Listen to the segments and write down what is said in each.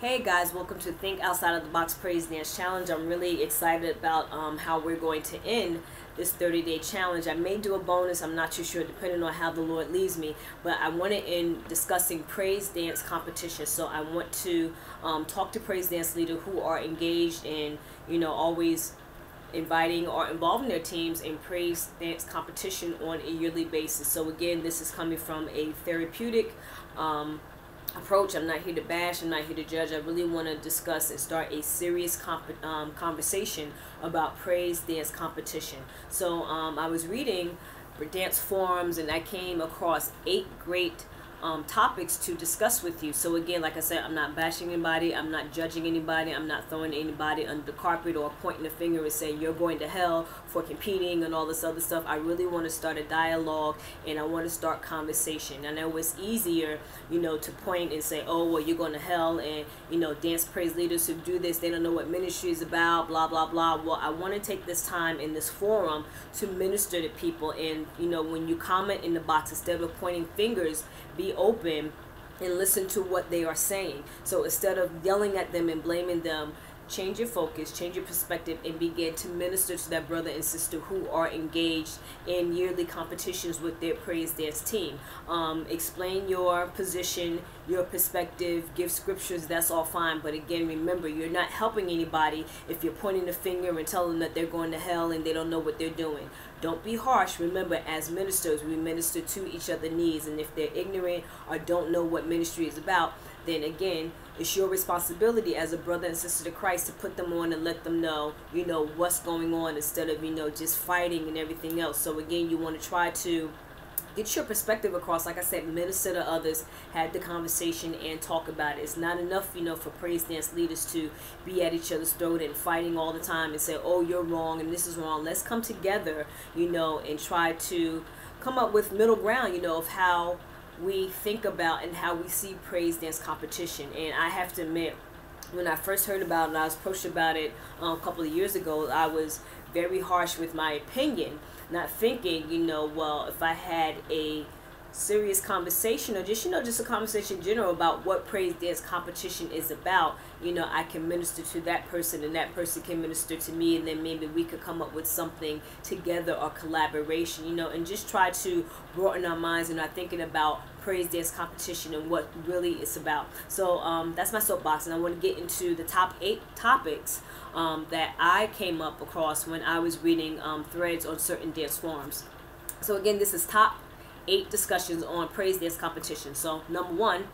Hey guys, welcome to Think Outside of the Box Praise Dance Challenge. I'm really excited about how we're going to end this 30-day challenge. I may do a bonus, I'm not too sure, depending on how the Lord leads me, but I want to end discussing praise dance competition. So I want to talk to praise dance leaders who are engaged in, always inviting or involving their teams in praise dance competition on a yearly basis. So again, this is coming from a therapeutic approach. I'm not here to bash, I'm not here to judge. I really want to discuss and start a serious conversation about praise dance competition. So I was reading dance forums and I came across 8 great topics to discuss with you. So again, like I said, I'm not bashing anybody, I'm not judging anybody, I'm not throwing anybody under the carpet or pointing the finger and saying you're going to hell for competing and all this other stuff. I really want to start a dialogue and I want to start conversation. I know it's easier, to point and say, oh, well, you're going to hell, and dance praise leaders who do this, they don't know what ministry is about, blah blah blah. Well, I want to take this time in this forum to minister to people, and when you comment in the box, instead of pointing fingers, be open and listen to what they are saying. So instead of yelling at them and blaming them, change your focus, change your perspective, and begin to minister to that brother and sister who are engaged in yearly competitions with their praise dance team. Explain your position, your perspective, give scriptures, that's all fine. But again, remember, you're not helping anybody if you're pointing the finger and telling them that they're going to hell and they don't know what they're doing. Don't be harsh. Remember, as ministers, we minister to each other's needs, and if they're ignorant or don't know what ministry is about, then again, it's your responsibility as a brother and sister to Christ to put them on and let them know, what's going on, instead of, just fighting and everything else. So again, you want to try to get your perspective across. Like I said, minister to others, have the conversation, and talk about it. It's not enough, for praise dance leaders to be at each other's throat and fighting all the time and say, oh, you're wrong and this is wrong. Let's come together, and try to come up with middle ground, of how we think about and how we see praise dance competition. And I have to admit, when I first heard about it, I was approached about it a couple of years ago, I was very harsh with my opinion, not thinking, well, if I had a serious conversation, or just a conversation in general about what praise dance competition is about, I can minister to that person and that person can minister to me, and then maybe we could come up with something together or collaboration, and just try to broaden our minds and our thinking about praise dance competition and what really it's about. So that's my soapbox, and I want to get into the top 8 topics that I came up across when I was reading threads on certain dance forums. So again, this is top 8 discussions on praise dance competition. So number 1,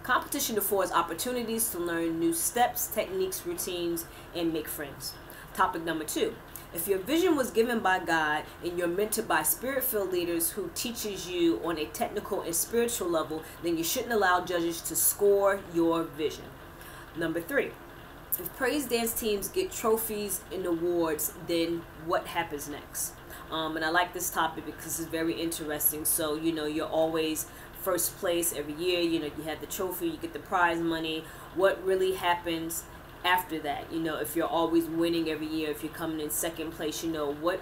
competition affords opportunities to learn new steps, techniques, routines, and make friends. Topic number 2, if your vision was given by God and you're mentored by spirit-filled leaders who teaches you on a technical and spiritual level, then you shouldn't allow judges to score your vision. Number 3, if praise dance teams get trophies and awards, then what happens next? And I like this topic because it's very interesting. So, you're always first place every year. You have the trophy, you get the prize money. What really happens after that? If you're always winning every year, if you're coming in second place, what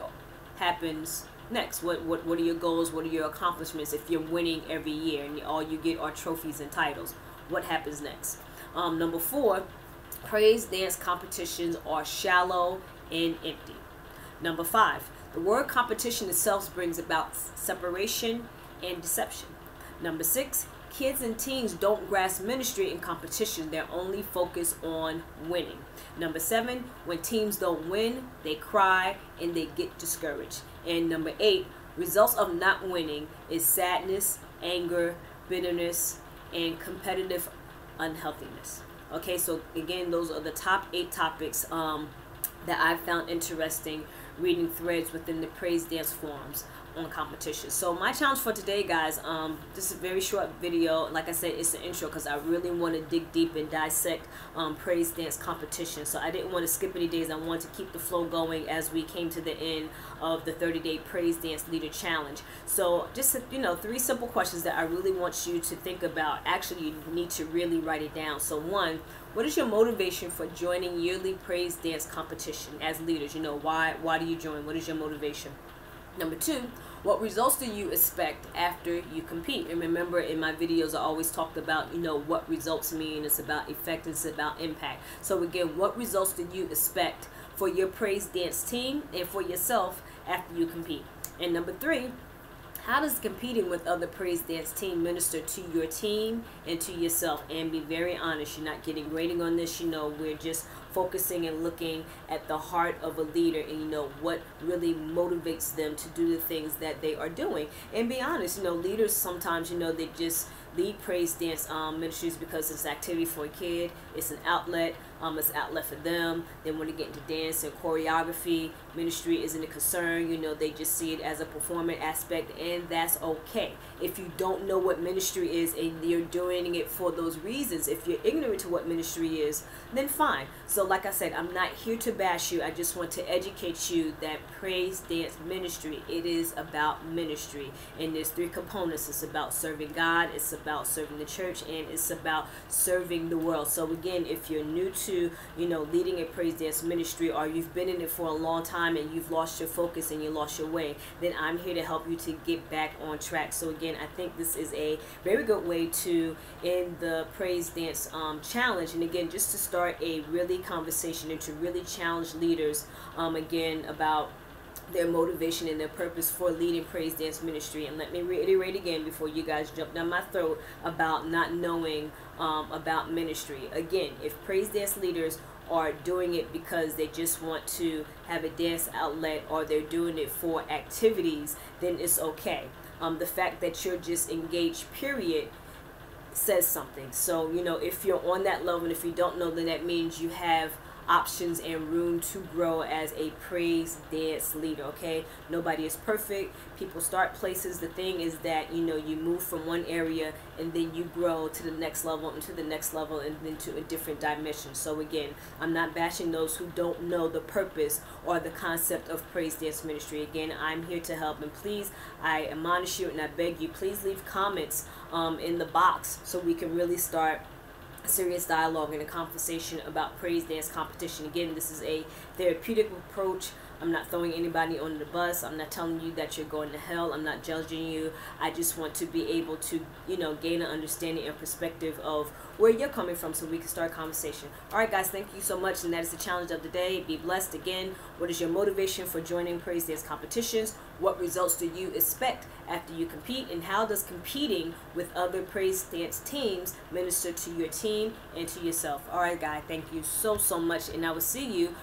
happens next? What are your goals? What are your accomplishments if you're winning every year and all you get are trophies and titles? What happens next? Number 4, praise dance competitions are shallow and empty. Number 5, the word competition itself brings about separation and deception. Number 6, kids and teens don't grasp ministry and competition. They're only focused on winning. Number 7, when teams don't win, they cry and they get discouraged. And number 8, results of not winning is sadness, anger, bitterness, and competitive unhealthiness. Okay, so again, those are the top 8 topics that I found interesting reading threads within the praise dance forums on competition. So my challenge for today, guys, this is a very short video. Like I said, it's an intro because I really want to dig deep and dissect praise dance competition. So I didn't want to skip any days. I wanted to keep the flow going as we came to the end of the 30-day praise dance leader challenge. So just 3 simple questions that I really want you to think about. Actually, you need to really write it down. So 1, what is your motivation for joining yearly praise dance competition as leaders? Why do you join? What is your motivation? Number 2, What results do you expect after you compete? And remember, in my videos, I always talked about, you know, what results mean. It's about effect, it's about impact. So again, what results do you expect for your praise dance team and for yourself after you compete? And number 3, how does competing with other praise dance team minister to your team and to yourself? And be very honest, you're not getting grading on this. You know, we're just focusing and looking at the heart of a leader, and you know what really motivates them to do the things that they are doing. And be honest, you know, leaders sometimes, you know, they just lead praise dance ministries because it's an activity for a kid, it's an outlet, it's an outlet for them. They want to get into dance and choreography. Ministry isn't a concern, you know, they just see it as a performance aspect, and that's okay. If you don't know what ministry is and you're doing it for those reasons, if you're ignorant to what ministry is, then fine. So like I said, I'm not here to bash you. I just want to educate you that praise dance ministry, it is about ministry, and there's 3 components. It's about serving God, it's about serving the church, and it's about serving the world. So again, if you're new to, you know, leading a praise dance ministry, or you've been in it for a long time and you've lost your focus and you lost your way, then I'm here to help you to get back on track. So again, I think this is a very good way to end the praise dance challenge, and again, just to start a really conversation and to really challenge leaders again about their motivation and their purpose for leading praise dance ministry. And let me reiterate again before you guys jump down my throat about not knowing about ministry. Again, if praise dance leaders are doing it because they just want to have a dance outlet, or they're doing it for activities, then it's okay. The fact that you're just engaged, period, says something. So, you know, if you're on that level, and if you don't know, then that means you have options and room to grow as a praise dance leader. Okay, nobody is perfect. People start places. The thing is that, you know, you move from one area and then you grow to the next level and to the next level and then to a different dimension. So again, I'm not bashing those who don't know the purpose or the concept of praise dance ministry. Again, I'm here to help, and please, I admonish you and I beg you, please leave comments in the box so we can really start serious dialogue and a conversation about praise dance competition. Again, this is a therapeutic approach. I'm not throwing anybody on the bus. I'm not telling you that you're going to hell. I'm not judging you. I just want to be able to, you know, gain an understanding and perspective of where you're coming from so we can start a conversation. All right, guys, thank you so much, and that is the challenge of the day. Be blessed. Again, what is your motivation for joining praise dance competitions? What results do you expect after you compete? And how does competing with other praise dance teams minister to your team and to yourself? All right, guys, thank you so much, and I will see you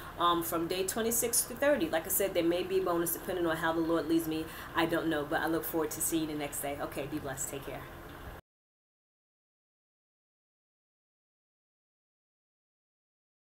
from day 26 to 30. Like I said, there may be a bonus depending on how the Lord leads me. I don't know, but I look forward to seeing you the next day. Okay, be blessed. Take care.